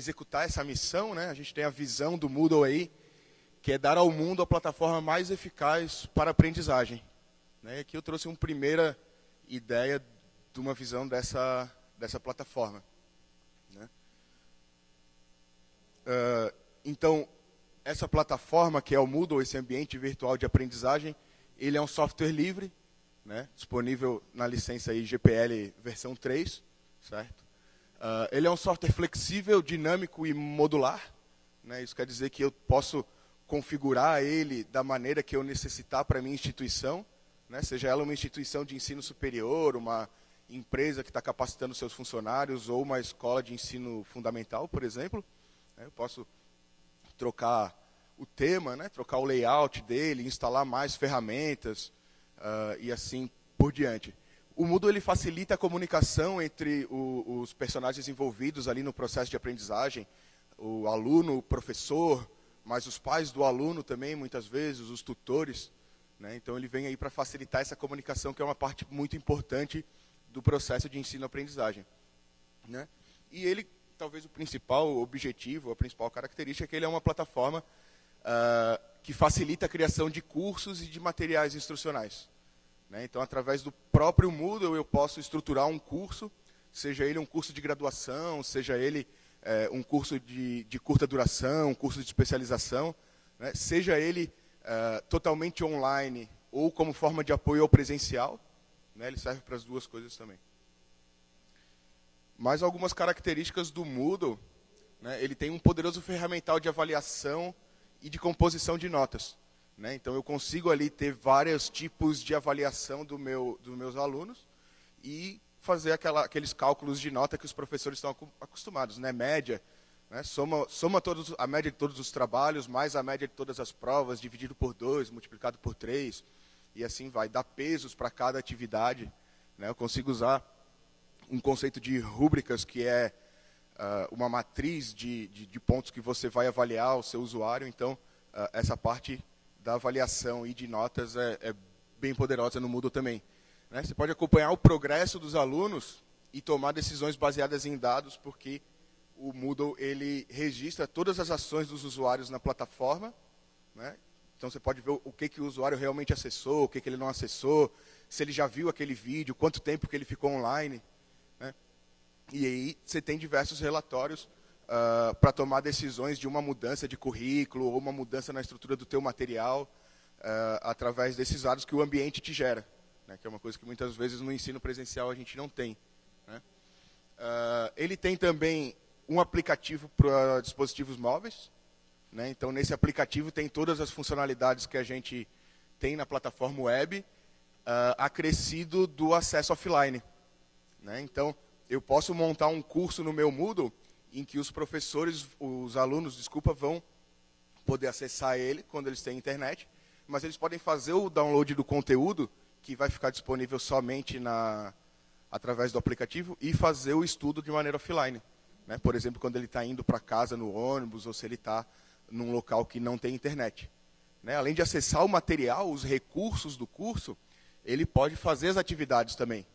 executar essa missão, né, a gente tem a visão do Moodle aí, que é dar ao mundo a plataforma mais eficaz para a aprendizagem. Né? Aqui eu trouxe uma primeira ideia de uma visão dessa plataforma. Né? Então, essa plataforma, que é o Moodle, esse ambiente virtual de aprendizagem, ele é um software livre, né? Disponível na licença aí GPL versão 3, certo? Ele é um software flexível, dinâmico e modular. Né? Isso quer dizer que eu posso configurar ele da maneira que eu necessitar para a minha instituição, né? Seja ela uma instituição de ensino superior, uma empresa que está capacitando seus funcionários, ou uma escola de ensino fundamental, por exemplo. Eu posso trocar o tema, né? Trocar o layout dele, instalar mais ferramentas e assim por diante. O Moodle ele facilita a comunicação entre os personagens envolvidos ali no processo de aprendizagem, o aluno, o professor, mas os pais do aluno também, muitas vezes, os tutores. Né? Então, ele vem aí para facilitar essa comunicação, que é uma parte muito importante do processo de ensino-aprendizagem. Né? E ele, talvez o principal objetivo, a principal característica, é que ele é uma plataforma que facilita a criação de cursos e de materiais instrucionais. Né? Então, através do próprio Moodle, eu posso estruturar um curso, seja ele um curso de graduação, seja ele um curso de curta duração, um curso de especialização, né? Seja ele totalmente online ou como forma de apoio ao presencial, né? Ele serve para as duas coisas também. Mais algumas características do Moodle, né? Ele tem um poderoso ferramental de avaliação e de composição de notas. Né? Então, eu consigo ali ter vários tipos de avaliação dos meus alunos e fazer aqueles cálculos de nota que os professores estão acostumados, né? Média, né? Soma a média de todos os trabalhos, mais a média de todas as provas, dividido por 2, multiplicado por 3, e assim vai. Dá pesos para cada atividade. Né? Eu consigo usar um conceito de rúbricas, que é uma matriz de pontos que você vai avaliar o seu usuário. Então, essa parte da avaliação e de notas é bem poderosa no Moodle também. Né? Você pode acompanhar o progresso dos alunos e tomar decisões baseadas em dados, porque o Moodle ele registra todas as ações dos usuários na plataforma. Né? Então, você pode ver o que o usuário realmente acessou, o que ele não acessou, se ele já viu aquele vídeo, quanto tempo que ele ficou online. Né? E aí você tem diversos relatórios para tomar decisões de uma mudança de currículo ou uma mudança na estrutura do teu material através desses dados que o ambiente te gera. Né, que é uma coisa que muitas vezes no ensino presencial a gente não tem. Né? Ele tem também um aplicativo para dispositivos móveis. Né? Então, nesse aplicativo tem todas as funcionalidades que a gente tem na plataforma web, acrescido do acesso offline. Né? Então, eu posso montar um curso no meu Moodle em que os alunos, vão poder acessar ele quando eles têm internet, mas eles podem fazer o download do conteúdo, que vai ficar disponível somente através do aplicativo, e fazer o estudo de maneira offline. Né? Por exemplo, quando ele está indo para casa no ônibus, ou se ele está num local que não tem internet. Né? Além de acessar o material, os recursos do curso, ele pode fazer as atividades também.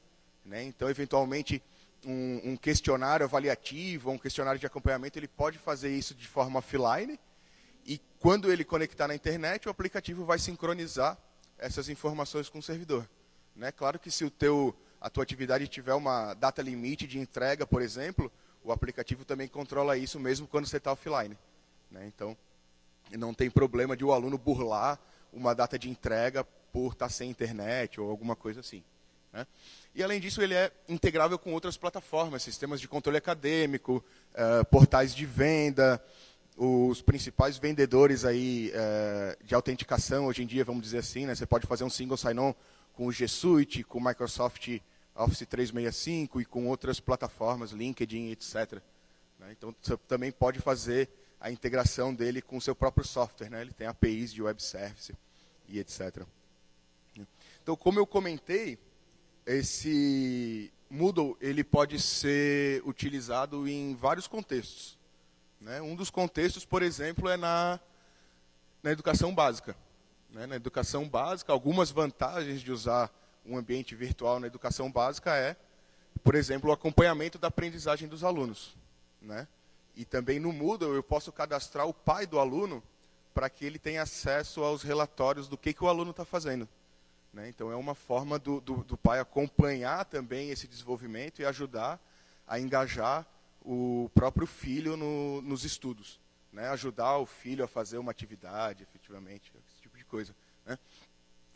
Né? Então, eventualmente, um questionário avaliativo, um questionário de acompanhamento, ele pode fazer isso de forma offline, e quando ele conectar na internet, o aplicativo vai sincronizar essas informações com o servidor. Né? Claro que se a tua atividade tiver uma data limite de entrega, por exemplo, o aplicativo também controla isso mesmo quando você está offline. Né? Então, não tem problema de o aluno burlar uma data de entrega por estar sem internet ou alguma coisa assim. Né? E, além disso, ele é integrável com outras plataformas, sistemas de controle acadêmico, portais de venda, os principais vendedores aí, de autenticação, hoje em dia, vamos dizer assim, né? Você pode fazer um single sign-on com o G Suite, com o Microsoft Office 365 e com outras plataformas, LinkedIn, etc. Né? Então, você também pode fazer a integração dele com o seu próprio software. Né? Ele tem APIs de web service e etc. Então, como eu comentei, esse Moodle ele pode ser utilizado em vários contextos. Né? Um dos contextos, por exemplo, é na educação básica. Né? Na educação básica, algumas vantagens de usar um ambiente virtual na educação básica é, por exemplo, o acompanhamento da aprendizagem dos alunos. Né? E também no Moodle eu posso cadastrar o pai do aluno para que ele tenha acesso aos relatórios do que o aluno está fazendo. Né? Então, é uma forma do pai acompanhar também esse desenvolvimento e ajudar a engajar o próprio filho nos estudos. Né? Ajudar o filho a fazer uma atividade, efetivamente, esse tipo de coisa. Né?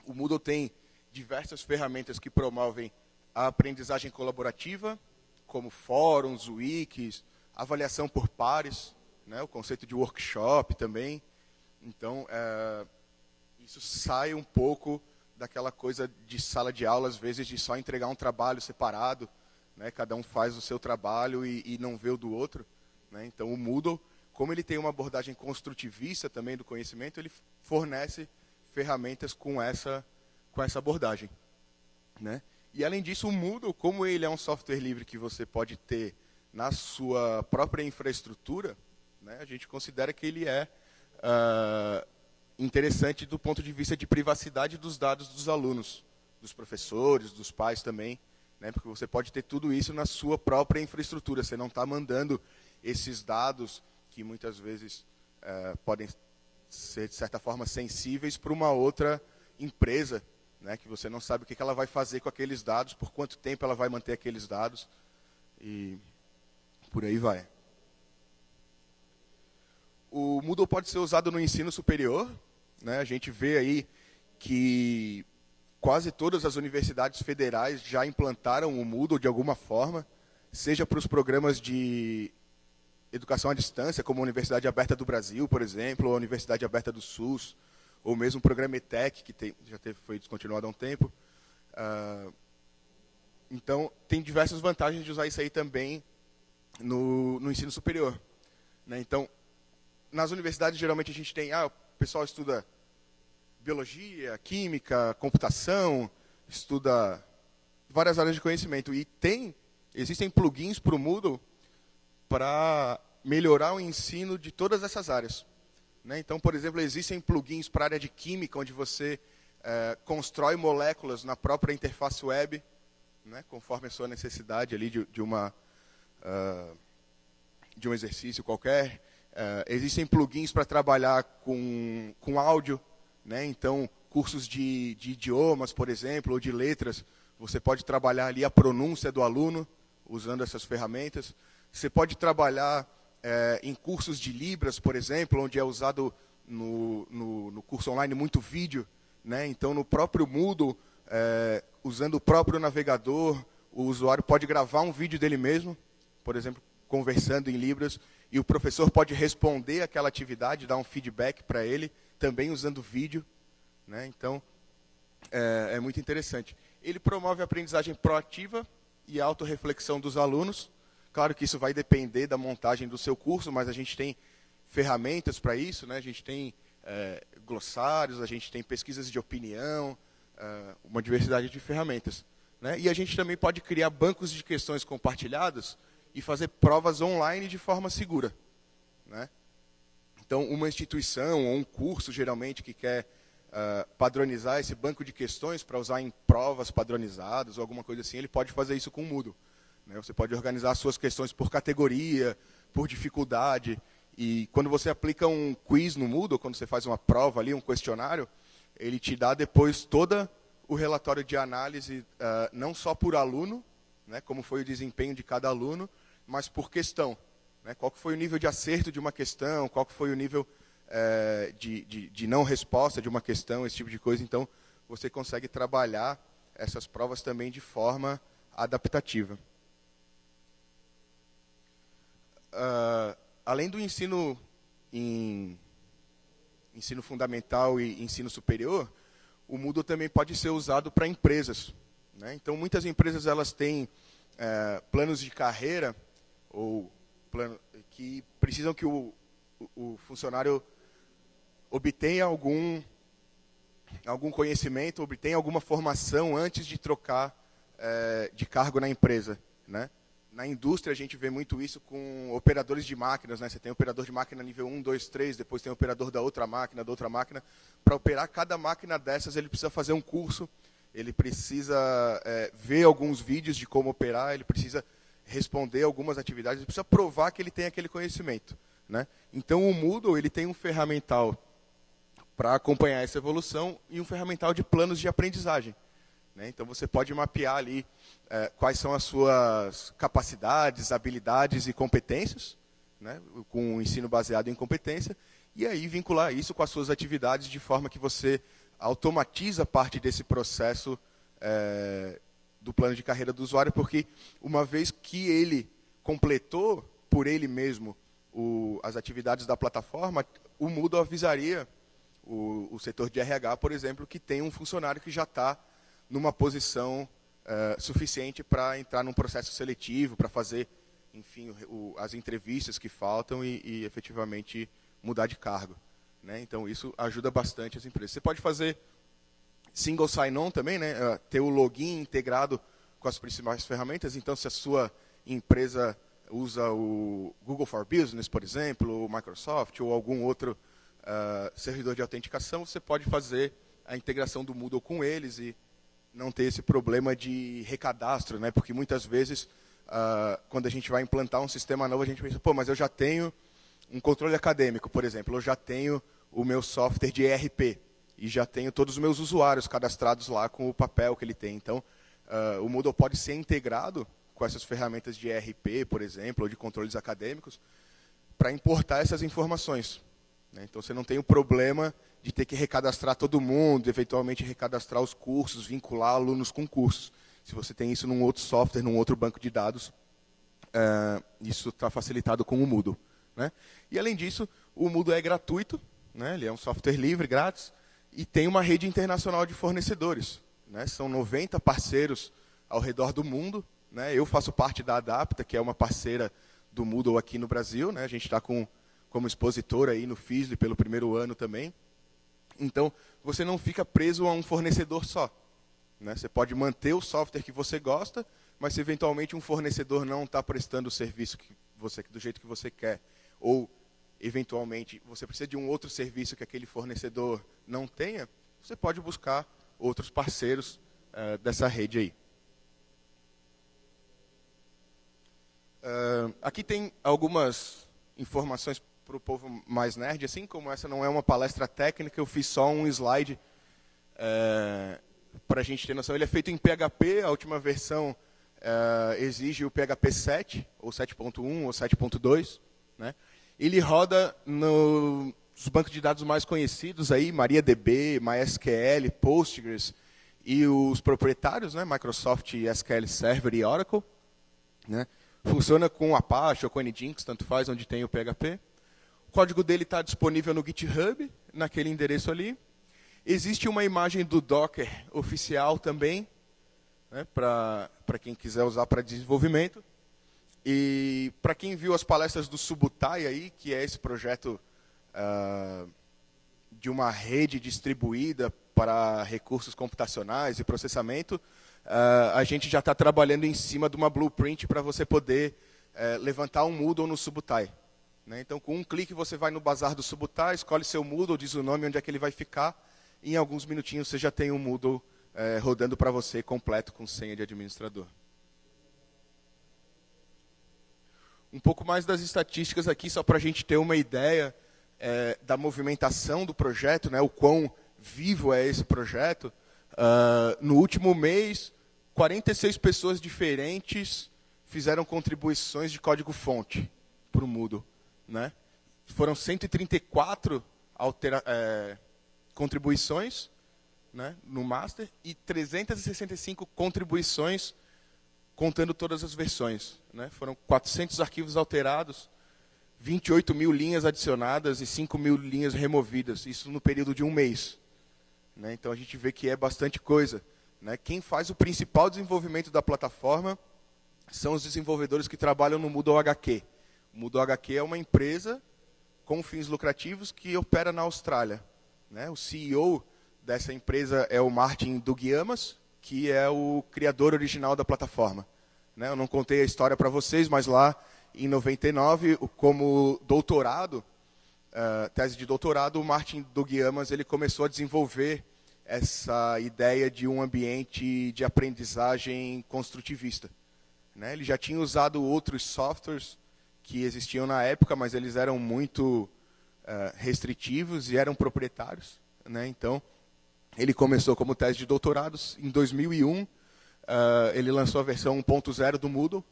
O Moodle tem diversas ferramentas que promovem a aprendizagem colaborativa, como fóruns, wikis, avaliação por pares, né? O conceito de workshop também. Então, isso sai um pouco daquela coisa de sala de aula, às vezes, de só entregar um trabalho separado, né? Cada um faz o seu trabalho e não vê o do outro. Né? Então, o Moodle, como ele tem uma abordagem construtivista também do conhecimento, ele fornece ferramentas com essa abordagem. Né? E, além disso, o Moodle, como ele é um software livre que você pode ter na sua própria infraestrutura, né? A gente considera que ele é interessante do ponto de vista de privacidade dos dados dos alunos, dos professores, dos pais também, né? Porque você pode ter tudo isso na sua própria infraestrutura. Você não está mandando esses dados, que muitas vezes podem ser, de certa forma, sensíveis para uma outra empresa, né? Que você não sabe o que ela vai fazer com aqueles dados, por quanto tempo ela vai manter aqueles dados, e por aí vai. O Moodle pode ser usado no ensino superior. Né? A gente vê aí que quase todas as universidades federais já implantaram o Moodle de alguma forma, seja para os programas de educação à distância, como a Universidade Aberta do Brasil, por exemplo, ou a Universidade Aberta do SUS, ou mesmo o programa ETEC, que foi descontinuado há um tempo. Então, tem diversas vantagens de usar isso aí também no ensino superior. Né? Então, nas universidades, geralmente, a gente tem... o pessoal estuda biologia, química, computação, estuda várias áreas de conhecimento. E existem plugins para o Moodle para melhorar o ensino de todas essas áreas. Né? Então, por exemplo, existem plugins para a área de química, onde você constrói moléculas na própria interface web, né? Conforme a sua necessidade ali de um exercício qualquer. Existem plugins para trabalhar com áudio, né? Então, cursos de idiomas, por exemplo, ou de letras, você pode trabalhar ali a pronúncia do aluno, usando essas ferramentas. Você pode trabalhar em cursos de Libras, por exemplo, onde é usado no curso online muito vídeo. Né? Então, no próprio Moodle, usando o próprio navegador, o usuário pode gravar um vídeo dele mesmo, por exemplo, conversando em Libras, e o professor pode responder aquela atividade, dar um feedback para ele, também usando vídeo. Né? Então, é muito interessante. Ele promove a aprendizagem proativa e a autorreflexão dos alunos. Claro que isso vai depender da montagem do seu curso, mas a gente tem ferramentas para isso. Né? A gente tem glossários, a gente tem pesquisas de opinião, uma diversidade de ferramentas. Né? E a gente também pode criar bancos de questões compartilhadas e fazer provas online de forma segura. Né? Então, uma instituição ou um curso, geralmente, que quer padronizar esse banco de questões para usar em provas padronizadas ou alguma coisa assim, ele pode fazer isso com o Moodle. Né? Você pode organizar as suas questões por categoria, por dificuldade. E quando você aplica um quiz no Moodle, quando você faz uma prova ali, um questionário, ele te dá depois todo o relatório de análise, não só por aluno, né, como foi o desempenho de cada aluno, mas por questão. Né, qual que foi o nível de acerto de uma questão, qual que foi o nível de não resposta de uma questão, esse tipo de coisa. Então, você consegue trabalhar essas provas também de forma adaptativa. Além do ensino fundamental e ensino superior, o Moodle também pode ser usado para empresas. Né? Então, muitas empresas elas têm planos de carreira ou que precisam que o funcionário obtenha algum conhecimento, obtenha alguma formação antes de trocar de cargo na empresa. Né? Na indústria, a gente vê muito isso com operadores de máquinas. Né? Você tem operador de máquina nível 1, 2, 3, depois tem operador da outra máquina. Para operar cada máquina dessas, ele precisa fazer um curso, ele precisa ver alguns vídeos de como operar, ele precisa responder algumas atividades, ele precisa provar que ele tem aquele conhecimento, né? Então, o Moodle ele tem um ferramental para acompanhar essa evolução e um ferramental de planos de aprendizagem, né? Então, você pode mapear ali quais são as suas capacidades, habilidades e competências, né? Com o ensino baseado em competência, e aí vincular isso com as suas atividades de forma que você automatiza parte desse processo do plano de carreira do usuário, porque uma vez que ele completou por ele mesmo as atividades da plataforma, o Moodle avisaria o setor de RH, por exemplo, que tem um funcionário que já está numa posição suficiente para entrar num processo seletivo, para fazer, enfim, as entrevistas que faltam e efetivamente mudar de cargo, né? Então, isso ajuda bastante as empresas. Você pode fazer single sign-on também, né? Ter o login integrado com as principais ferramentas. Então, se a sua empresa usa o Google for Business, por exemplo, o Microsoft ou algum outro servidor de autenticação, você pode fazer a integração do Moodle com eles e não ter esse problema de recadastro, né? Porque muitas vezes, quando a gente vai implantar um sistema novo, a gente pensa, pô, mas eu já tenho um controle acadêmico, por exemplo, eu já tenho o meu software de ERP e já tenho todos os meus usuários cadastrados lá com o papel que ele tem. Então, o Moodle pode ser integrado com essas ferramentas de ERP, por exemplo, ou de controles acadêmicos, para importar essas informações, né? Então, você não tem o problema de ter que recadastrar todo mundo, eventualmente recadastrar os cursos, vincular alunos com cursos. Se você tem isso num outro software, num outro banco de dados, isso está facilitado com o Moodle, né? E, além disso, o Moodle é gratuito, né? Ele é um software livre, grátis, e tem uma rede internacional de fornecedores, né? São 90 parceiros ao redor do mundo, né? Eu faço parte da Adapta, que é uma parceira do Moodle aqui no Brasil, né? A gente está como expositor aí no FISLE pelo primeiro ano também. Então, você não fica preso a um fornecedor só, né? Você pode manter o software que você gosta, mas se eventualmente um fornecedor não está prestando o serviço do jeito que você quer, ou eventualmente você precisa de um outro serviço que aquele fornecedor não tenha, você pode buscar outros parceiros dessa rede aí. Aqui tem algumas informações para o povo mais nerd, assim, como essa não é uma palestra técnica, eu fiz só um slide para a gente ter noção. Ele é feito em PHP, a última versão exige o PHP 7, ou 7.1, ou 7.2, né? Ele roda nos bancos de dados mais conhecidos, aí, MariaDB, MySQL, Postgres, e os proprietários, né? Microsoft SQL Server e Oracle, né? Funciona com Apache ou com Nginx, tanto faz, onde tem o PHP. O código dele está disponível no GitHub, naquele endereço ali. Existe uma imagem do Docker oficial também, né, para quem quiser usar para desenvolvimento. E para quem viu as palestras do Subutai, aí, que é esse projeto de uma rede distribuída para recursos computacionais e processamento, a gente já está trabalhando em cima de uma blueprint para você poder levantar um Moodle no Subutai, né? Então, com um clique, você vai no bazar do Subutai, escolhe seu Moodle, diz o nome, onde é que ele vai ficar, e em alguns minutinhos você já tem um Moodle rodando para você completo com senha de administrador. Um pouco mais das estatísticas aqui, só para a gente ter uma ideia da movimentação do projeto, né, o quão vivo é esse projeto. No último mês, 46 pessoas diferentes fizeram contribuições de código-fonte para o Moodle, né? Foram 134 contribuições, né, no master e 365 contribuições contando todas as versões, né? Foram 400 arquivos alterados, 28 mil linhas adicionadas e 5 mil linhas removidas, isso no período de um mês, né? Então, a gente vê que é bastante coisa, né? Quem faz o principal desenvolvimento da plataforma são os desenvolvedores que trabalham no Moodle HQ. O Moodle HQ é uma empresa com fins lucrativos que opera na Austrália, né? O CEO dessa empresa é o Martin Dougiamas, que é o criador original da plataforma, né? Eu não contei a história para vocês, mas lá em 99, como doutorado, tese de doutorado, o Martin Dougiamas ele começou a desenvolver essa ideia de um ambiente de aprendizagem construtivista. né? Ele já tinha usado outros softwares que existiam na época, mas eles eram muito restritivos e eram proprietários, né? Então, ele começou como tese de doutorados. Em 2001, ele lançou a versão 1.0 do Moodle,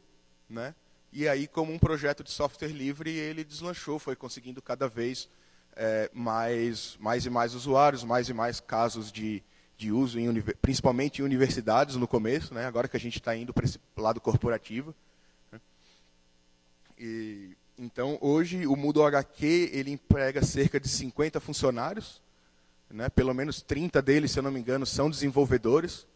né? E aí, como um projeto de software livre, ele deslanchou, foi conseguindo cada vez mais e mais usuários, mais e mais casos de uso, principalmente em universidades no começo, né? Agora que a gente está indo para esse lado corporativo. Né? Então, hoje, o Moodle HQ ele emprega cerca de 50 funcionários, né? Pelo menos 30 deles, se eu não me engano, são desenvolvedores,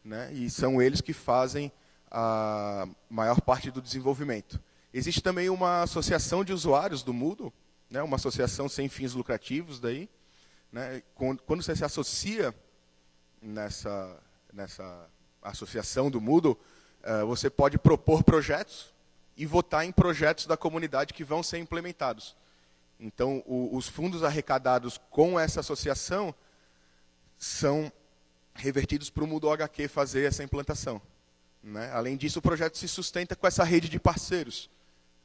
né? E são eles que fazem a maior parte do desenvolvimento. Existe também uma associação de usuários do Moodle, né? Uma associação sem fins lucrativos. Daí, né? Quando você se associa nessa associação do Moodle, você pode propor projetos e votar em projetos da comunidade que vão ser implementados. Então, os fundos arrecadados com essa associação são revertidos para o Moodle HQ fazer essa implantação. Né? Além disso, o projeto se sustenta com essa rede de parceiros.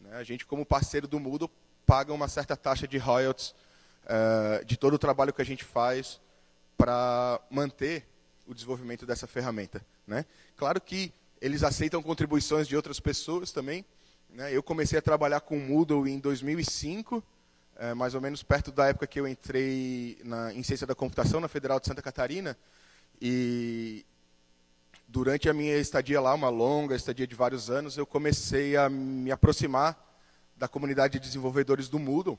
Né? A gente, como parceiro do Moodle, paga uma certa taxa de royalties de todo o trabalho que a gente faz para manter o desenvolvimento dessa ferramenta. Né? Claro que eles aceitam contribuições de outras pessoas também. Né? Eu comecei a trabalhar com o Moodle em 2005, mais ou menos perto da época que eu entrei em Ciência da Computação, na Federal de Santa Catarina. E durante a minha estadia lá, uma longa estadia de vários anos, eu comecei a me aproximar da comunidade de desenvolvedores do Moodle,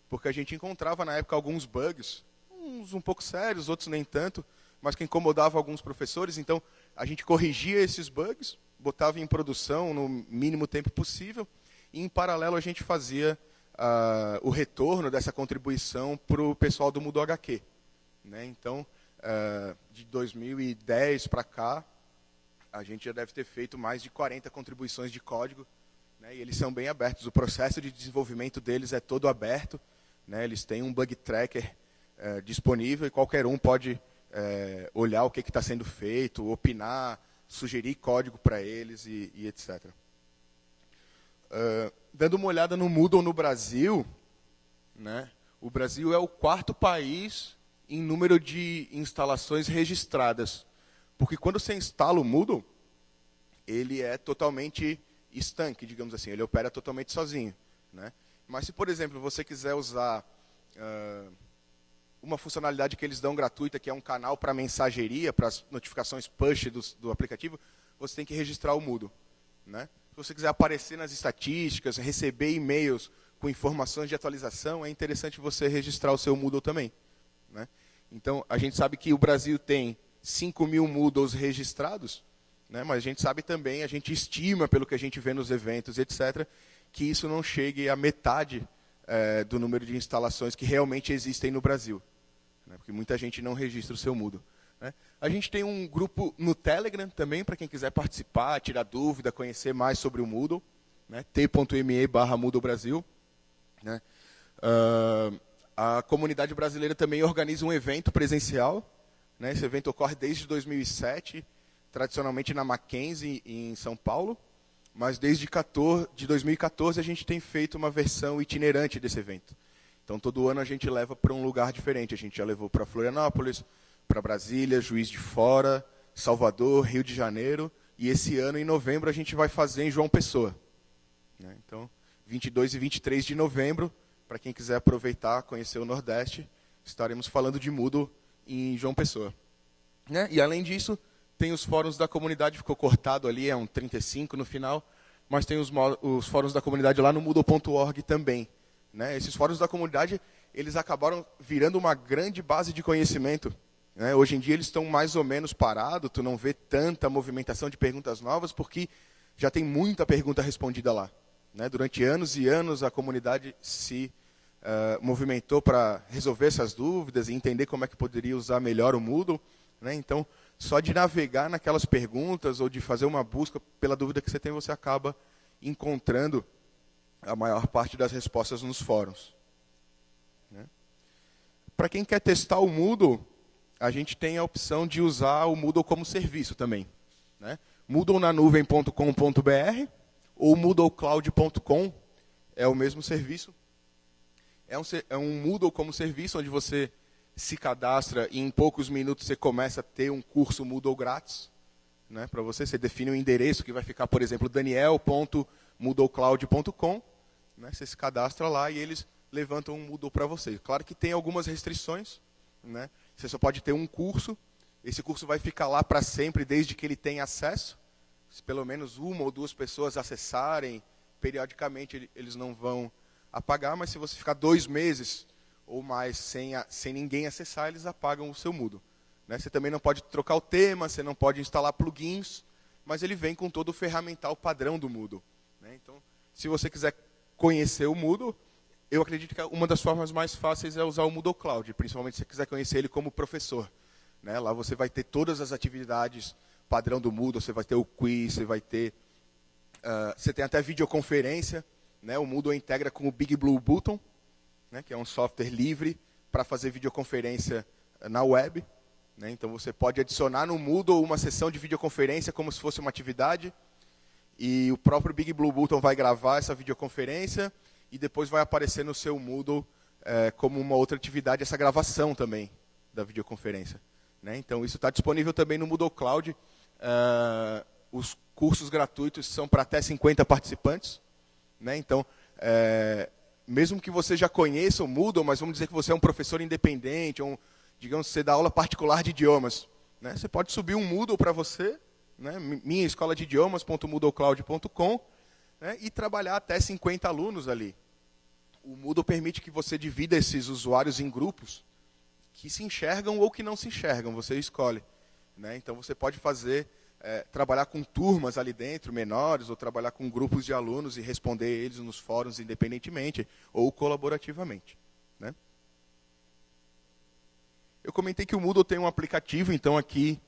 porque a gente encontrava na época alguns bugs, uns um pouco sérios, outros nem tanto, mas que incomodavam alguns professores. Então, a gente corrigia esses bugs, botava em produção no mínimo tempo possível, e em paralelo a gente fazia o retorno dessa contribuição para o pessoal do Moodle HQ. Né? Então, de 2010 para cá, a gente já deve ter feito mais de 40 contribuições de código, né? E eles são bem abertos. O processo de desenvolvimento deles é todo aberto, né? Eles têm um bug tracker disponível e qualquer um pode olhar o que está sendo feito, opinar, sugerir código para eles e etc. Dando uma olhada no Moodle no Brasil, né? O Brasil é o 4º país em número de instalações registradas. Porque quando você instala o Moodle, ele é totalmente estanque, digamos assim, ele opera totalmente sozinho. Né? Mas se, por exemplo, você quiser usar uma funcionalidade que eles dão gratuita, que é um canal para mensageria, para as notificações push do aplicativo, você tem que registrar o Moodle. Né? Se você quiser aparecer nas estatísticas, receber e-mails com informações de atualização, é interessante você registrar o seu Moodle também. Né? Então, a gente sabe que o Brasil tem 5.000 Moodles registrados, né? Mas a gente sabe também, a gente estima, pelo que a gente vê nos eventos, etc., que isso não chegue à metade do número de instalações que realmente existem no Brasil. Né? Porque muita gente não registra o seu Moodle. Né? A gente tem um grupo no Telegram também, para quem quiser participar, tirar dúvida, conhecer mais sobre o Moodle, né? t.me/Moodle Brasil. Né? A comunidade brasileira também organiza um evento presencial. Né? Esse evento ocorre desde 2007, tradicionalmente na Mackenzie, em São Paulo. Mas desde 2014 a gente tem feito uma versão itinerante desse evento. Então, todo ano a gente leva para um lugar diferente. A gente já levou para Florianópolis, para Brasília, Juiz de Fora, Salvador, Rio de Janeiro. E esse ano, em novembro, a gente vai fazer em João Pessoa. Né? Então, 22 e 23 de novembro, para quem quiser aproveitar, conhecer o Nordeste, estaremos falando de Moodle em João Pessoa. Né? E, além disso, tem os fóruns da comunidade, ficou cortado ali, é um 35 no final, mas tem os fóruns da comunidade lá no Moodle.org também. Né? Esses fóruns da comunidade, eles acabaram virando uma grande base de conhecimento. Né? Hoje em dia eles estão mais ou menos parados, tu não vê tanta movimentação de perguntas novas, porque já tem muita pergunta respondida lá. Né? Durante anos e anos a comunidade se movimentou para resolver essas dúvidas e entender como é que poderia usar melhor o Moodle. Né? Então, só de navegar naquelas perguntas ou de fazer uma busca pela dúvida que você tem, você acaba encontrando a maior parte das respostas nos fóruns. Né? Para quem quer testar o Moodle, a gente tem a opção de usar o Moodle como serviço também. Né? moodlenanuvem.com.br ou moodlecloud.com, é o mesmo serviço. É um Moodle como serviço, onde você se cadastra e em poucos minutos você começa a ter um curso Moodle grátis. Né, para você define um endereço que vai ficar, por exemplo, daniel.moodlecloud.com. Né, você se cadastra lá e eles levantam um Moodle para você. Claro que tem algumas restrições. Né, você só pode ter um curso. Esse curso vai ficar lá para sempre, desde que ele tenha acesso. Se pelo menos uma ou duas pessoas acessarem, periodicamente eles não vão apagar, mas se você ficar 2 meses ou mais sem ninguém acessar, eles apagam o seu Moodle. Né? Você também não pode trocar o tema, você não pode instalar plugins, mas ele vem com todo o ferramental padrão do Moodle. Né? Então, se você quiser conhecer o Moodle, eu acredito que uma das formas mais fáceis é usar o Moodle Cloud, principalmente se você quiser conhecer ele como professor. Né? Lá você vai ter todas as atividades padrão do Moodle, você vai ter o quiz, você vai ter... você tem até videoconferência. Né? O Moodle integra com o Big Blue Button, né? Que é um software livre para fazer videoconferência na web. Né? Então você pode adicionar no Moodle uma sessão de videoconferência como se fosse uma atividade. E o próprio Big Blue Button vai gravar essa videoconferência e depois vai aparecer no seu Moodle como uma outra atividade, essa gravação também da videoconferência. Né? Então isso está disponível também no Moodle Cloud. Os cursos gratuitos são para até 50 participantes. Né? Então, mesmo que você já conheça o Moodle, mas vamos dizer que você é um professor independente, ou digamos, você dá aula particular de idiomas. Né? Você pode subir um Moodle para você, né? Minha escola de idiomas.moodlecloud.com, né? E trabalhar até 50 alunos ali. O Moodle permite que você divida esses usuários em grupos que se enxergam ou que não se enxergam, você escolhe. Né? Então você pode trabalhar com turmas ali dentro, menores, ou trabalhar com grupos de alunos e responder eles nos fóruns independentemente ou colaborativamente. Né? Eu comentei que o Moodle tem um aplicativo, então aqui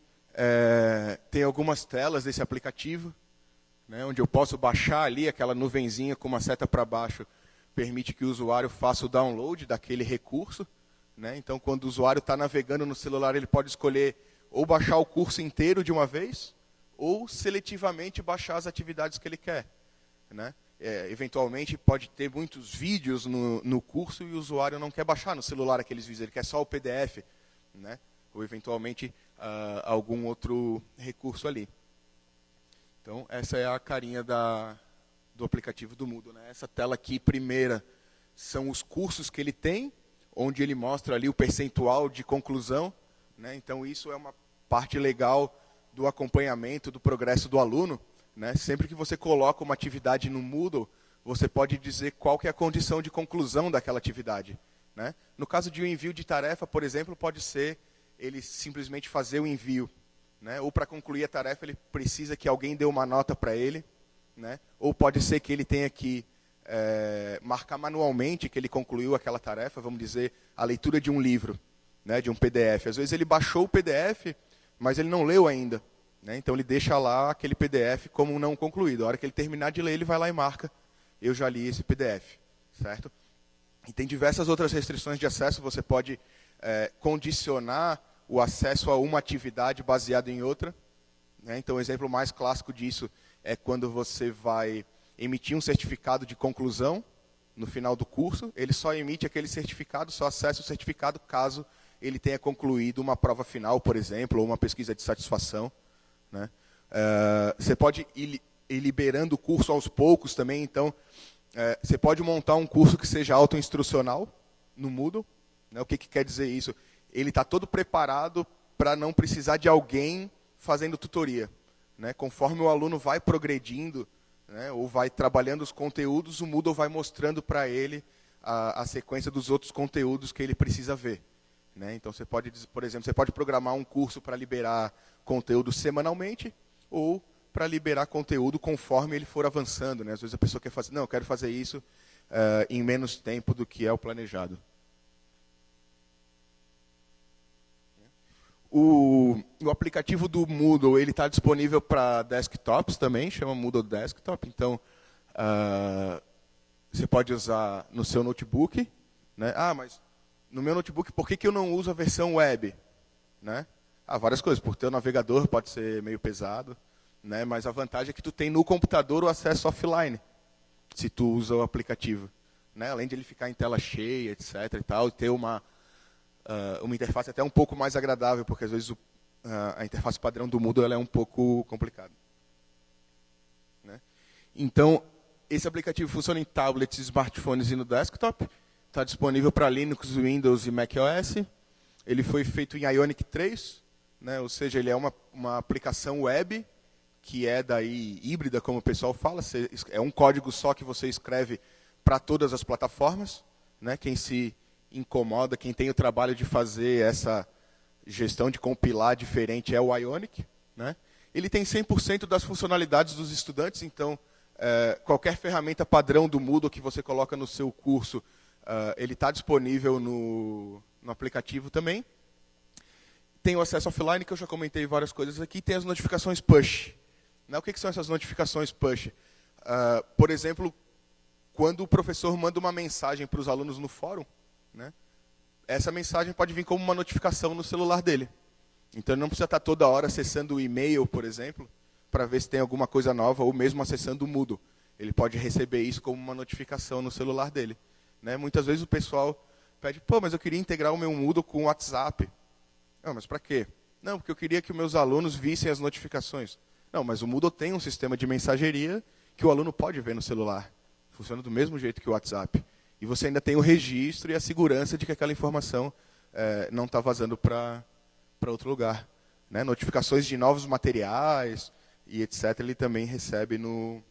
tem algumas telas desse aplicativo, né, onde eu posso baixar ali aquela nuvenzinha com uma seta para baixo, permite que o usuário faça o download daquele recurso. Né? Então, quando o usuário está navegando no celular, ele pode escolher ou baixar o curso inteiro de uma vez, ou seletivamente baixar as atividades que ele quer. Né? Eventualmente, pode ter muitos vídeos no curso e o usuário não quer baixar no celular aqueles vídeos, ele quer só o PDF. Né? Ou, eventualmente, algum outro recurso ali. Então, essa é a carinha do aplicativo do Moodle. Né? Essa tela aqui, primeira, são os cursos que ele tem, onde ele mostra ali o percentual de conclusão. Né? Então, isso é uma parte legal do acompanhamento do progresso do aluno. Né? Sempre que você coloca uma atividade no Moodle, você pode dizer qual que é a condição de conclusão daquela atividade. Né? No caso de um envio de tarefa, por exemplo, pode ser ele simplesmente fazer o envio. Né? Ou para concluir a tarefa, ele precisa que alguém dê uma nota para ele. Né? Ou pode ser que ele tenha que marcar manualmente que ele concluiu aquela tarefa, vamos dizer, a leitura de um livro, né, de um PDF. Às vezes ele baixou o PDF, mas ele não leu ainda. Né? Então ele deixa lá aquele PDF como não concluído. A hora que ele terminar de ler, ele vai lá e marca: eu já li esse PDF. Certo? E tem diversas outras restrições de acesso. Você pode condicionar o acesso a uma atividade baseado em outra. Né? Então o exemplo mais clássico disso é quando você vai emitir um certificado de conclusão no final do curso. Ele só emite aquele certificado, só acessa o certificado caso ele tenha concluído uma prova final, por exemplo, ou uma pesquisa de satisfação. Né? Você pode ir liberando o curso aos poucos também. Então, você pode montar um curso que seja autoinstrucional no Moodle. Né? O que quer dizer isso? Ele está todo preparado para não precisar de alguém fazendo tutoria. Né? Conforme o aluno vai progredindo, né, ou vai trabalhando os conteúdos, o Moodle vai mostrando para ele a sequência dos outros conteúdos que ele precisa ver. Né? Então, você pode, por exemplo, você pode programar um curso para liberar conteúdo semanalmente ou para liberar conteúdo conforme ele for avançando. Né? Às vezes a pessoa quer fazer, não, eu quero fazer isso em menos tempo do que é o planejado. O aplicativo do Moodle está disponível para desktops também, chama Moodle Desktop. Então, você pode usar no seu notebook. Né? Mas no meu notebook, por que eu não uso a versão web? Né? Várias coisas. Por ter o navegador pode ser meio pesado. né? Mas a vantagem é que tu tem no computador o acesso offline, se tu usa o aplicativo, né? Além de ele ficar em tela cheia, etc. e tal, ter uma interface até um pouco mais agradável, porque às vezes a interface padrão do Moodle ela é um pouco complicada, né? Então, esse aplicativo funciona em tablets, smartphones e no desktop. Está disponível para Linux, Windows e macOS. Ele foi feito em Ionic 3, né? Ou seja, ele é uma aplicação web que é daí híbrida, como o pessoal fala. É um código só que você escreve para todas as plataformas, né? Quem se incomoda, quem tem o trabalho de fazer essa gestão de compilar diferente é o Ionic, né? Ele tem 100% das funcionalidades dos estudantes, então qualquer ferramenta padrão do Moodle que você coloca no seu curso, ele está disponível no aplicativo também. Tem o acesso offline, que eu já comentei várias coisas aqui. Tem as notificações push. O que são essas notificações push? Por exemplo, quando o professor manda uma mensagem para os alunos no fórum, né, essa mensagem pode vir como uma notificação no celular dele. Então, ele não precisa estar toda hora acessando o e-mail, por exemplo, para ver se tem alguma coisa nova, ou mesmo acessando o Moodle. Ele pode receber isso como uma notificação no celular dele, né? Muitas vezes o pessoal pede, mas eu queria integrar o meu Moodle com o WhatsApp. Não, mas para quê? Não, porque eu queria que os meus alunos vissem as notificações. Não, mas o Moodle tem um sistema de mensageria que o aluno pode ver no celular. Funciona do mesmo jeito que o WhatsApp. E você ainda tem o registro e a segurança de que aquela informação não está vazando para outro lugar, né? Notificações de novos materiais e etc. ele também recebe no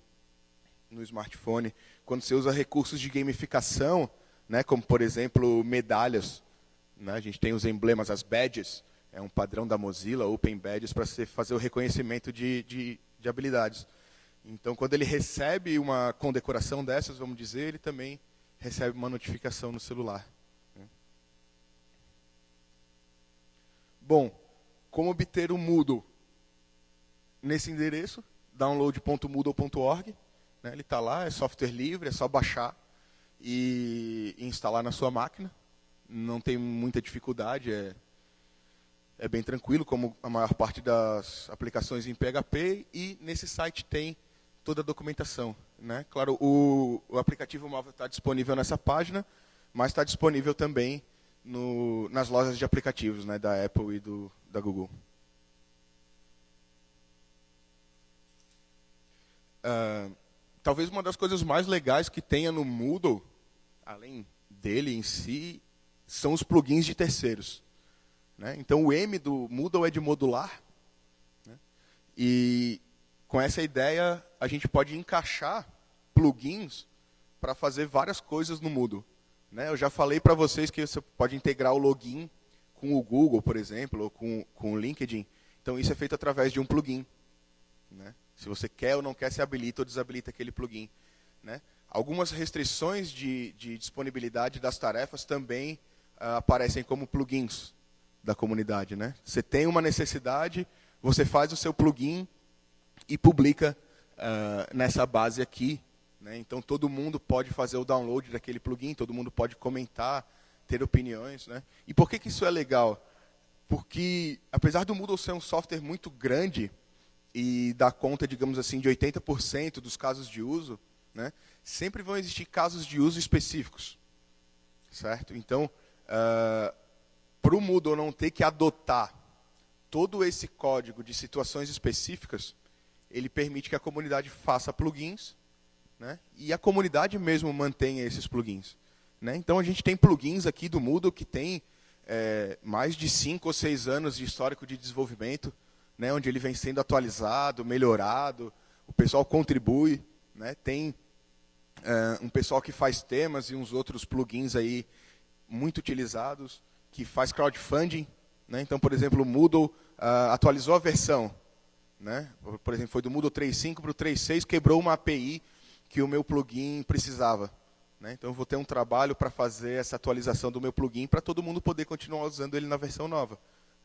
smartphone. Quando você usa recursos de gamificação, né, como, por exemplo, medalhas, né, a gente tem os emblemas, as badges, é um padrão da Mozilla, Open Badges, para você fazer o reconhecimento de habilidades. Então, quando ele recebe uma condecoração dessas, vamos dizer, ele também recebe uma notificação no celular, né? Bom, como obter o Moodle? Nesse endereço, download.moodle.org, né, ele está lá, é software livre, é só baixar e instalar na sua máquina. Não tem muita dificuldade, é bem tranquilo, como a maior parte das aplicações em PHP, e nesse site tem toda a documentação, né? Claro, o aplicativo móvel está disponível nessa página, mas está disponível também nas lojas de aplicativos, né, da Apple e da Google. Talvez uma das coisas mais legais que tenha no Moodle, além dele em si, são os plugins de terceiros, né? Então, o M do Moodle é de modular, né? E com essa ideia, a gente pode encaixar plugins para fazer várias coisas no Moodle, né? Eu já falei para vocês que você pode integrar o login com o Google, por exemplo, ou com o LinkedIn. Então, isso é feito através de um plugin, né? Se você quer ou não quer, se habilita ou desabilita aquele plugin, né? Algumas restrições de disponibilidade das tarefas também aparecem como plugins da comunidade, né? Você tem uma necessidade, você faz o seu plugin e publica nessa base aqui, né? Então, todo mundo pode fazer o download daquele plugin, todo mundo pode comentar, ter opiniões, né? E por que isso é legal? Porque, apesar do Moodle ser um software muito grande e dar conta, digamos assim, de 80% dos casos de uso, né, sempre vão existir casos de uso específicos, certo? Então, para o Moodle não ter que adotar todo esse código de situações específicas, ele permite que a comunidade faça plugins, né, e a comunidade mesmo mantenha esses plugins, né? Então, a gente tem plugins aqui do Moodle que tem mais de 5 ou 6 anos de histórico de desenvolvimento, né, onde ele vem sendo atualizado, melhorado, o pessoal contribui, né? Tem um pessoal que faz temas e uns outros plugins aí muito utilizados, que faz crowdfunding, né? Então, por exemplo, o Moodle atualizou a versão, né? Por exemplo, foi do Moodle 3.5 para o 3.6, quebrou uma API que o meu plugin precisava, né? Então, eu vou ter um trabalho para fazer essa atualização do meu plugin para todo mundo poder continuar usando ele na versão nova,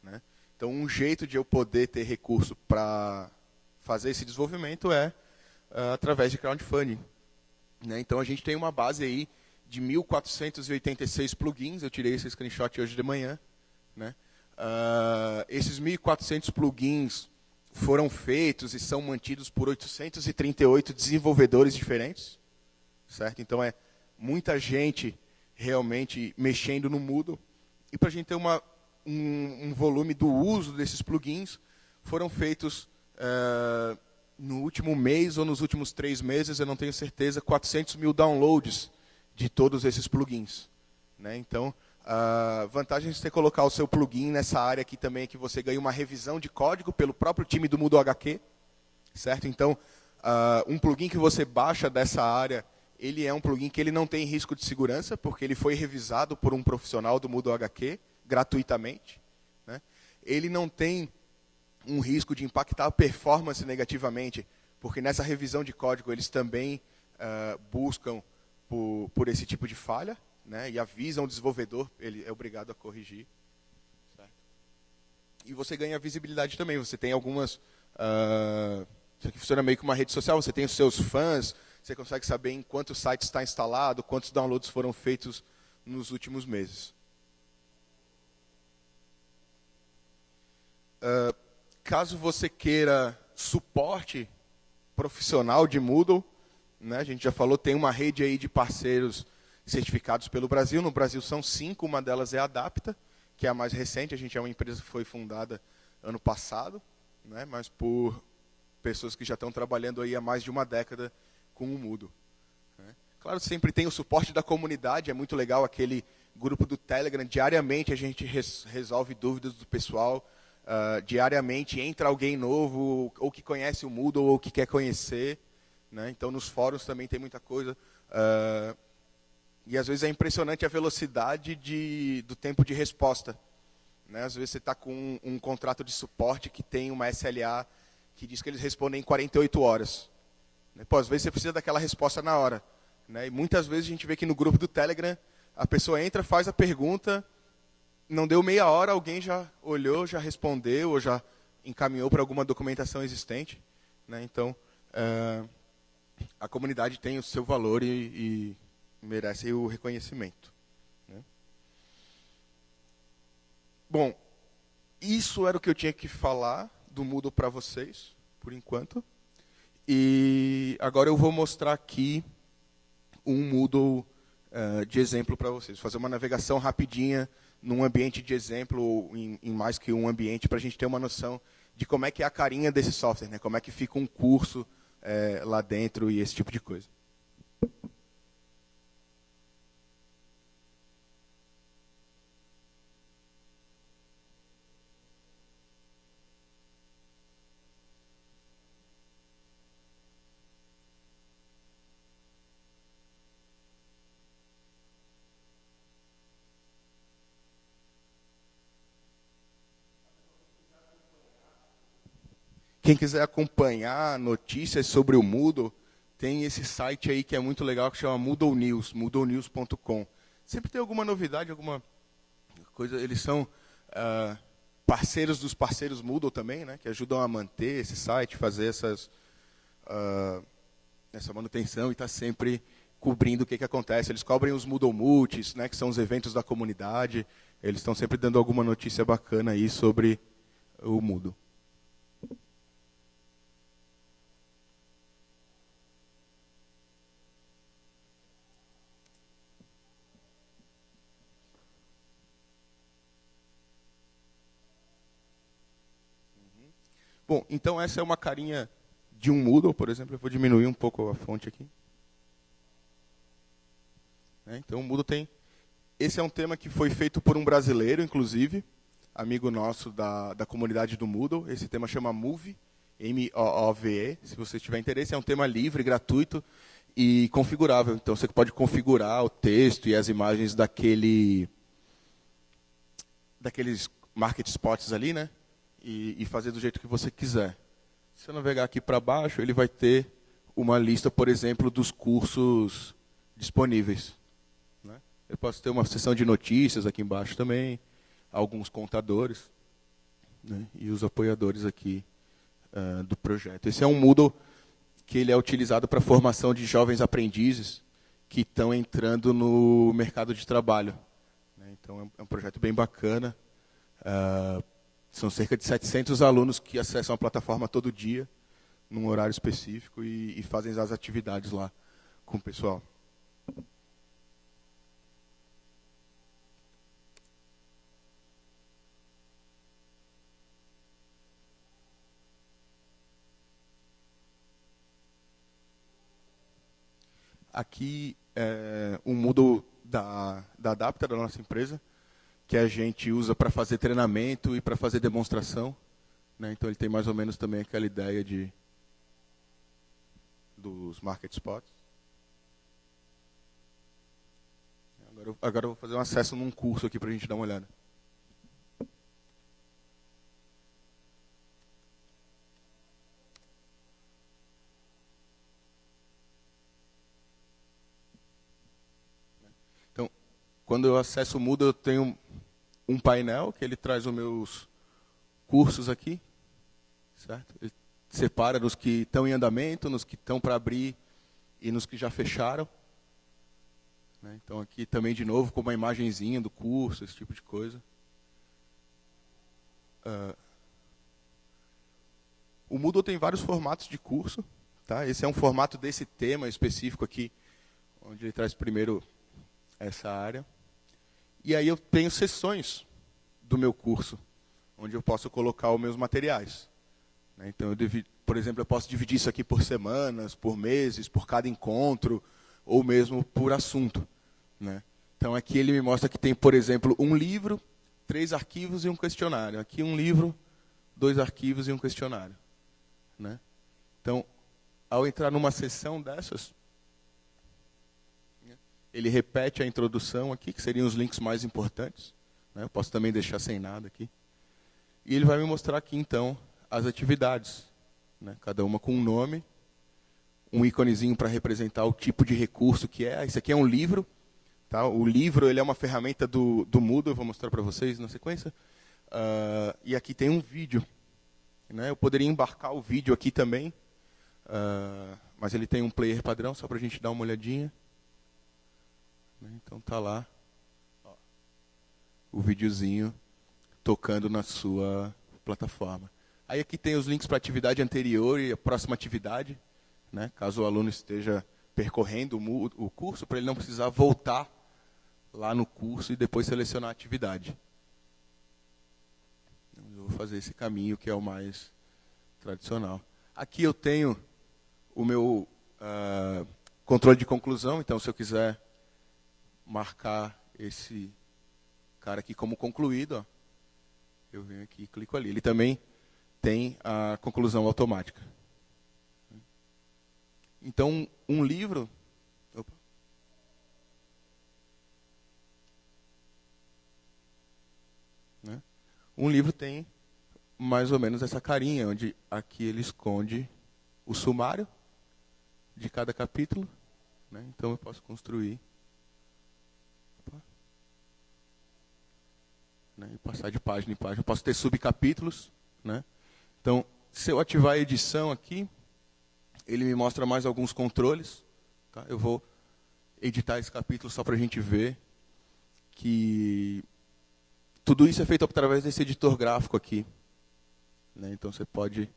né? Então, um jeito de eu poder ter recurso para fazer esse desenvolvimento é através de crowdfunding, né? Então, a gente tem uma base aí de 1.486 plugins. Eu tirei esse screenshot hoje de manhã, né? Esses 1.400 plugins foram feitos e são mantidos por 838 desenvolvedores diferentes, certo? Então é muita gente realmente mexendo no Moodle. E para a gente ter um volume do uso desses plugins, foram feitos no último mês ou nos últimos 3 meses, eu não tenho certeza, 400 mil downloads de todos esses plugins, né? Então, a vantagem de você colocar o seu plugin nessa área aqui também é que você ganha uma revisão de código pelo próprio time do Moodle HQ, certo? Então, um plugin que você baixa dessa área, ele é um plugin que ele não tem risco de segurança, porque ele foi revisado por um profissional do Moodle HQ, gratuitamente, né? Ele não tem um risco de impactar a performance negativamente, porque nessa revisão de código eles também buscam por esse tipo de falha, né, e avisam o desenvolvedor, ele é obrigado a corrigir. Certo? E você ganha visibilidade também, você tem algumas... isso aqui funciona meio que uma rede social, você tem os seus fãs, você consegue saber em quantos sites está instalado, quantos downloads foram feitos nos últimos meses. Caso você queira suporte profissional de Moodle, né, a gente já falou, tem uma rede aí de parceiros certificados pelo Brasil. No Brasil são 5, uma delas é a Adapta, que é a mais recente. A gente é uma empresa que foi fundada ano passado, né, mas por pessoas que já estão trabalhando aí há mais de uma década com o Moodle. Né. Claro, sempre tem o suporte da comunidade, é muito legal aquele grupo do Telegram. Diariamente a gente resolve dúvidas do pessoal. Diariamente entra alguém novo, ou que conhece o Moodle, ou que quer conhecer. Né? Então, nos fóruns também tem muita coisa. E, às vezes, é impressionante a velocidade do tempo de resposta. Né? Às vezes, você está com um contrato de suporte que tem uma SLA que diz que eles respondem em 48 horas. Né? Pô, às vezes, você precisa daquela resposta na hora. Né? E muitas vezes, a gente vê que no grupo do Telegram, a pessoa entra, faz a pergunta, não deu meia hora, alguém já olhou, já respondeu, ou já encaminhou para alguma documentação existente. Né? Então... a comunidade tem o seu valor e merece o reconhecimento. Né? Bom, isso era o que eu tinha que falar do Moodle para vocês, por enquanto. E agora eu vou mostrar aqui um Moodle de exemplo para vocês. Vou fazer uma navegação rapidinha num ambiente de exemplo, ou em mais que um ambiente, para a gente ter uma noção de como é que é a carinha desse software, né? Como é que fica um curso lá dentro e esse tipo de coisa. Quem quiser acompanhar notícias sobre o Moodle, tem esse site aí que é muito legal, que chama Moodle News, moodlenews.com. Sempre tem alguma novidade, alguma coisa. Eles são parceiros dos parceiros Moodle também, né, que ajudam a manter esse site, fazer essa manutenção e está sempre cobrindo o que acontece. Eles cobrem os Moodle Multis, né, que são os eventos da comunidade. Eles estão sempre dando alguma notícia bacana aí sobre o Moodle. Bom, então essa é uma carinha de um Moodle, por exemplo. Eu vou diminuir um pouco a fonte aqui. Então o Moodle tem... Esse é um tema que foi feito por um brasileiro, inclusive, amigo nosso da comunidade do Moodle. Esse tema chama Moove, M-O-O-V-E. Se você tiver interesse, é um tema livre, gratuito e configurável. Então você pode configurar o texto e as imagens daqueles market spots ali, né? E fazer do jeito que você quiser. Se eu navegar aqui para baixo, ele vai ter uma lista, por exemplo, dos cursos disponíveis. Né? Eu posso ter uma seção de notícias aqui embaixo também, alguns contadores, né? E os apoiadores aqui do projeto. Esse é um Moodle que ele é utilizado para a formação de jovens aprendizes que estão entrando no mercado de trabalho. Né? Então, é um projeto bem bacana. São cerca de 700 alunos que acessam a plataforma todo dia, num horário específico, e fazem as atividades lá com o pessoal. Aqui é um Moodle da Adapta, da nossa empresa, que a gente usa para fazer treinamento e para fazer demonstração. Né? Então, ele tem mais ou menos também aquela ideia dos market spots. Agora eu vou fazer um acesso num curso aqui para a gente dar uma olhada. Então, quando eu acesso o Moodle, eu tenho um painel que ele traz os meus cursos aqui, certo? Ele separa nos que estão em andamento, nos que estão para abrir e nos que já fecharam. Então, aqui também, de novo, com uma imagenzinha do curso, esse tipo de coisa. O Moodle tem vários formatos de curso. Tá? Esse é um formato desse tema específico aqui, onde ele traz primeiro essa área. E aí eu tenho sessões do meu curso, onde eu posso colocar os meus materiais. Então, por exemplo, eu posso dividir isso aqui por semanas, por meses, por cada encontro, ou mesmo por assunto. Então, aqui ele me mostra que tem, por exemplo, um livro, 3 arquivos e um questionário. Aqui um livro, 2 arquivos e um questionário. Então, ao entrar numa sessão dessas, ele repete a introdução aqui, que seriam os links mais importantes. Eu posso também deixar sem nada aqui. E ele vai me mostrar aqui, então, as atividades. Cada uma com um nome, um íconezinho para representar o tipo de recurso que é. Isso aqui é um livro. Tá? O livro ele é uma ferramenta do Moodle, eu vou mostrar para vocês na sequência. E aqui tem um vídeo. Eu poderia embarcar o vídeo aqui também, mas ele tem um player padrão, só para a gente dar uma olhadinha. Então está lá o videozinho tocando na sua plataforma. Aí aqui tem os links para a atividade anterior e a próxima atividade, caso o aluno esteja percorrendo o curso, para ele não precisar voltar lá no curso e depois selecionar a atividade. Eu vou fazer esse caminho que é o mais tradicional. Aqui eu tenho o meu controle de conclusão, então se eu quiser marcar esse cara aqui como concluído, eu venho aqui e clico ali. Ele também tem a conclusão automática. Então, um livro... Opa. Um livro tem mais ou menos essa carinha, onde aqui ele esconde o sumário de cada capítulo. Então, eu posso construir... E passar de página em página. Eu posso ter subcapítulos. Então, se eu ativar a edição aqui, ele me mostra mais alguns controles. Tá? Eu vou editar esse capítulo só para a gente ver que tudo isso é feito através desse editor gráfico aqui. Então, você pode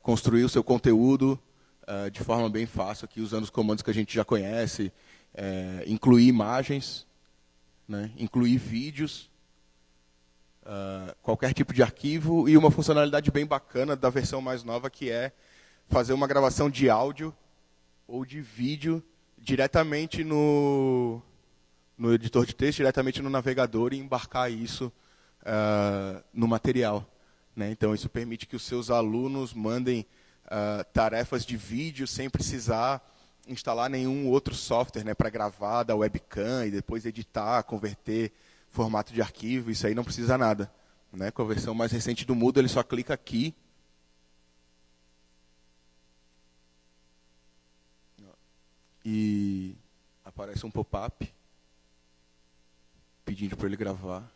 construir o seu conteúdo de forma bem fácil, aqui, usando os comandos que a gente já conhece, incluir imagens, incluir vídeos, qualquer tipo de arquivo, e uma funcionalidade bem bacana da versão mais nova, que é fazer uma gravação de áudio ou de vídeo diretamente no editor de texto, diretamente no navegador, e embarcar isso no material. Então, isso permite que os seus alunos mandem tarefas de vídeo sem precisar instalar nenhum outro software para gravar da webcam e depois editar, converter formato de arquivo. Isso aí não precisa nada. Com a versão mais recente do Moodle, ele só clica aqui. E aparece um pop-up pedindo para ele gravar.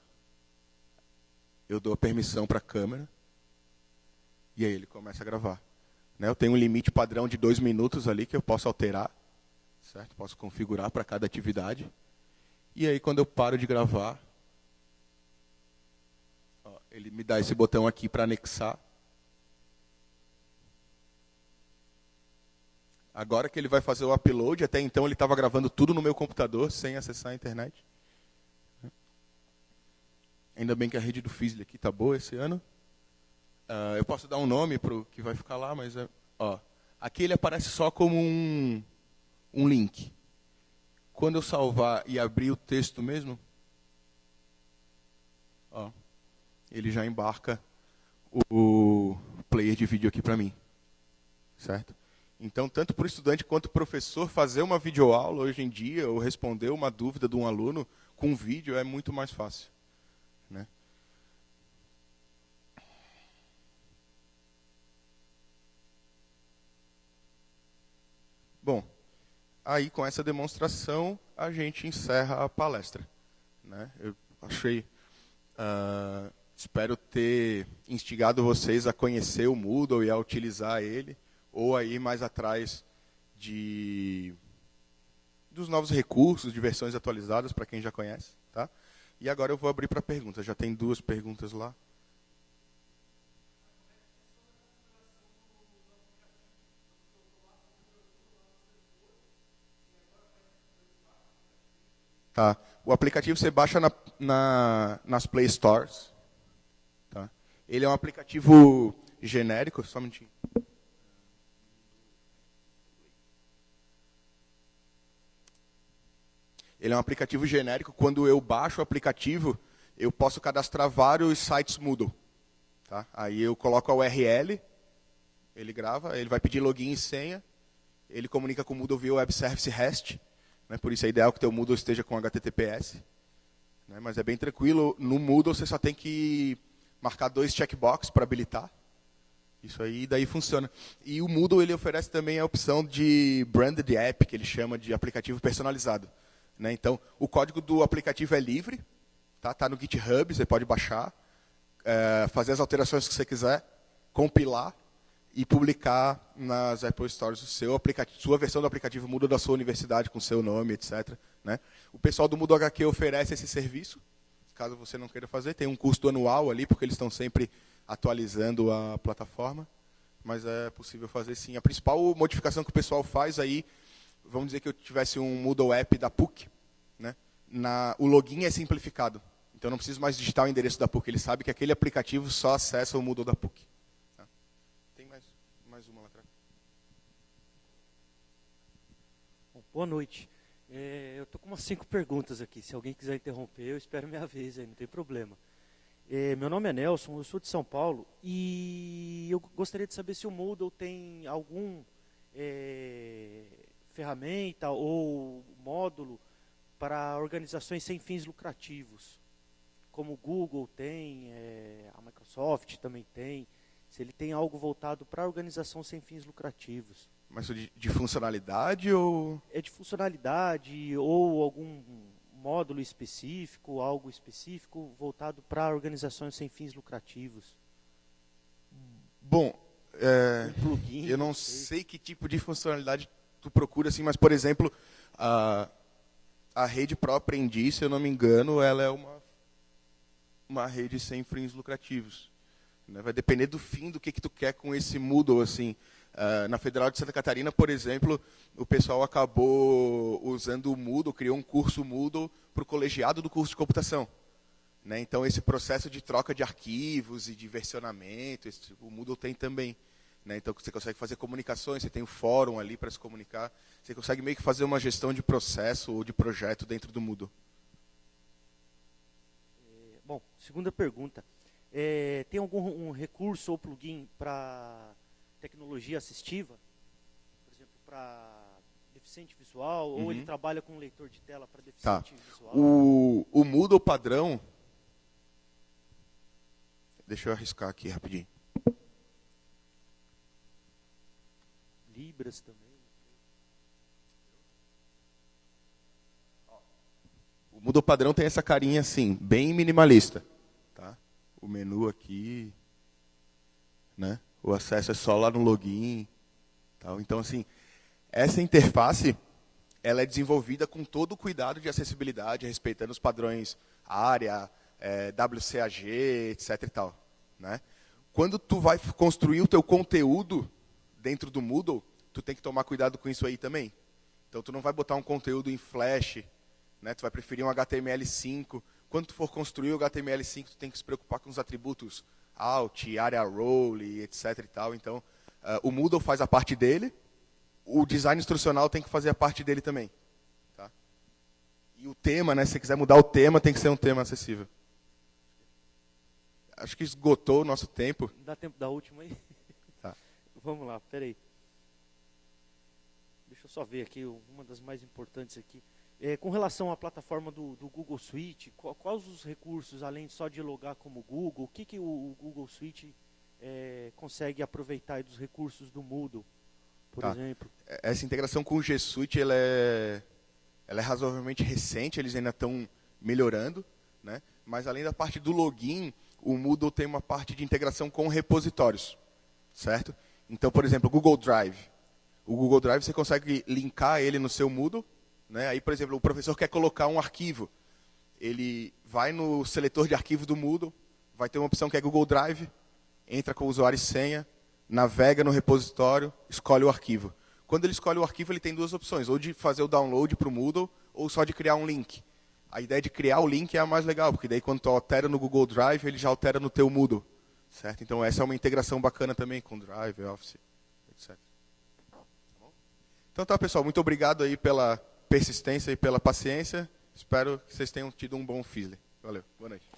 Eu dou a permissão para a câmera. E aí ele começa a gravar. Eu tenho um limite padrão de 2 minutos ali que eu posso alterar. Certo? Posso configurar para cada atividade. E aí, quando eu paro de gravar, Ele me dá esse botão aqui para anexar. Agora que ele vai fazer o upload, até então ele estava gravando tudo no meu computador, sem acessar a internet. Ainda bem que a rede do Fizzly aqui está boa esse ano. Eu posso dar um nome para o que vai ficar lá, mas... aqui ele aparece só como um link. Quando eu salvar e abrir o texto mesmo, ele já embarca o player de vídeo aqui para mim. Certo? Então, tanto para o estudante quanto para o professor, fazer uma videoaula hoje em dia, ou responder uma dúvida de um aluno com vídeo, é muito mais fácil. Né? Bom, aí com essa demonstração, a gente encerra a palestra. Né? Eu achei... espero ter instigado vocês a conhecer o Moodle e a utilizar ele, ou a ir mais atrás dos novos recursos, de versões atualizadas, para quem já conhece. Tá? E agora eu vou abrir para perguntas. Já tem 2 perguntas lá. Tá. O aplicativo você baixa nas Play Stores. Tá? Ele é um aplicativo genérico, só um minutinho. Ele é um aplicativo genérico. Quando eu baixo o aplicativo, eu posso cadastrar vários sites Moodle. Tá? Aí eu coloco a URL, ele grava, ele vai pedir login e senha, ele comunica com o Moodle via Web Service REST. Né? Por isso é ideal que o teu Moodle esteja com HTTPS. Né? Mas é bem tranquilo. No Moodle você só tem que marcar 2 checkboxes para habilitar. Isso aí, daí funciona. E o Moodle ele oferece também a opção de branded app, que ele chama de aplicativo personalizado. Né? Então, o código do aplicativo é livre, tá no GitHub, você pode baixar, fazer as alterações que você quiser, compilar e publicar nas Apple Stores sua versão do aplicativo Moodle da sua universidade, com seu nome, etc. Né? O pessoal do Moodle HQ oferece esse serviço, caso você não queira fazer. Tem um custo anual ali, porque eles estão sempre atualizando a plataforma, mas é possível fazer sim. A principal modificação que o pessoal faz aí, vamos dizer que eu tivesse um Moodle App da PUC, né? O login é simplificado. Então não preciso mais digitar o endereço da PUC, ele sabe que aquele aplicativo só acessa o Moodle da PUC. Tá? Tem mais uma lá atrás. Bom, boa noite. Eu estou com umas 5 perguntas aqui. Se alguém quiser interromper, eu espero minha vez, aí, não tem problema. Meu nome é Nelson, eu sou de São Paulo e eu gostaria de saber se o Moodle tem algum ferramenta ou módulo para organizações sem fins lucrativos, como o Google tem, a Microsoft também tem, se ele tem algo voltado para organização sem fins lucrativos. Mas de funcionalidade ou... É de funcionalidade ou algum módulo específico, algo específico voltado para organizações sem fins lucrativos? Bom, Um plugin, eu não sei que tipo de funcionalidade tu procura, assim, mas, por exemplo, a rede Pro Aprendiz, se eu não me engano, ela é uma rede sem fins lucrativos. Né? Vai depender do fim, do que tu quer com esse Moodle, assim. Na Federal de Santa Catarina, por exemplo, o pessoal acabou usando o Moodle, criou um curso Moodle para o colegiado do curso de computação. Né? Então, esse processo de troca de arquivos e de versionamento, o Moodle tem também. Né? Então, você consegue fazer comunicações, você tem o fórum ali para se comunicar, você consegue meio que fazer uma gestão de processo ou de projeto dentro do Moodle. Bom, segunda pergunta. Tem algum recurso ou plugin para tecnologia assistiva? Por exemplo, para deficiente visual, ou ele trabalha com leitor de tela para deficiente visual? O Moodle padrão... Deixa eu arriscar aqui rapidinho. Libras também. O Moodle padrão tem essa carinha assim, bem minimalista. Tá? O menu aqui, né? O acesso é só lá no login. Tal. Então, assim, essa interface ela é desenvolvida com todo o cuidado de acessibilidade, respeitando os padrões ARIA, WCAG, etc. e tal, né? Quando tu vai construir o teu conteúdo dentro do Moodle, tu tem que tomar cuidado com isso aí também. Então, tu não vai botar um conteúdo em Flash, né? Tu vai preferir um HTML5. Quando tu for construir o HTML5, tu tem que se preocupar com os atributos Alt, Area Role, etc. e tal. Então, o Moodle faz a parte dele, o design instrucional tem que fazer a parte dele também. Tá? E o tema, né? Se você quiser mudar o tema, tem que ser um tema acessível. Acho que esgotou o nosso tempo. Dá tempo da última aí? Tá. Vamos lá, peraí. Deixa eu só ver aqui, uma das mais importantes aqui. Com relação à plataforma do Google Suite, quais os recursos, além só de logar como Google, o que o Google Suite consegue aproveitar dos recursos do Moodle, por exemplo? Essa integração com o G Suite, ela é razoavelmente recente, eles ainda estão melhorando, né? Mas além da parte do login, o Moodle tem uma parte de integração com repositórios, certo? Então, por exemplo, o Google Drive. O Google Drive você consegue linkar ele no seu Moodle, né? Aí, por exemplo, o professor quer colocar um arquivo. Ele vai no seletor de arquivo do Moodle, vai ter uma opção que é Google Drive, entra com o usuário e senha, navega no repositório, escolhe o arquivo. Quando ele escolhe o arquivo, ele tem duas opções, ou de fazer o download para o Moodle, ou só de criar um link. A ideia de criar o link é a mais legal, porque daí quando tu altera no Google Drive, ele já altera no teu Moodle. Certo? Então essa é uma integração bacana também com Drive, Office, etc. Então tá, pessoal, muito obrigado aí pela persistência e pela paciência. Espero que vocês tenham tido um bom Fizzly. Valeu, boa noite.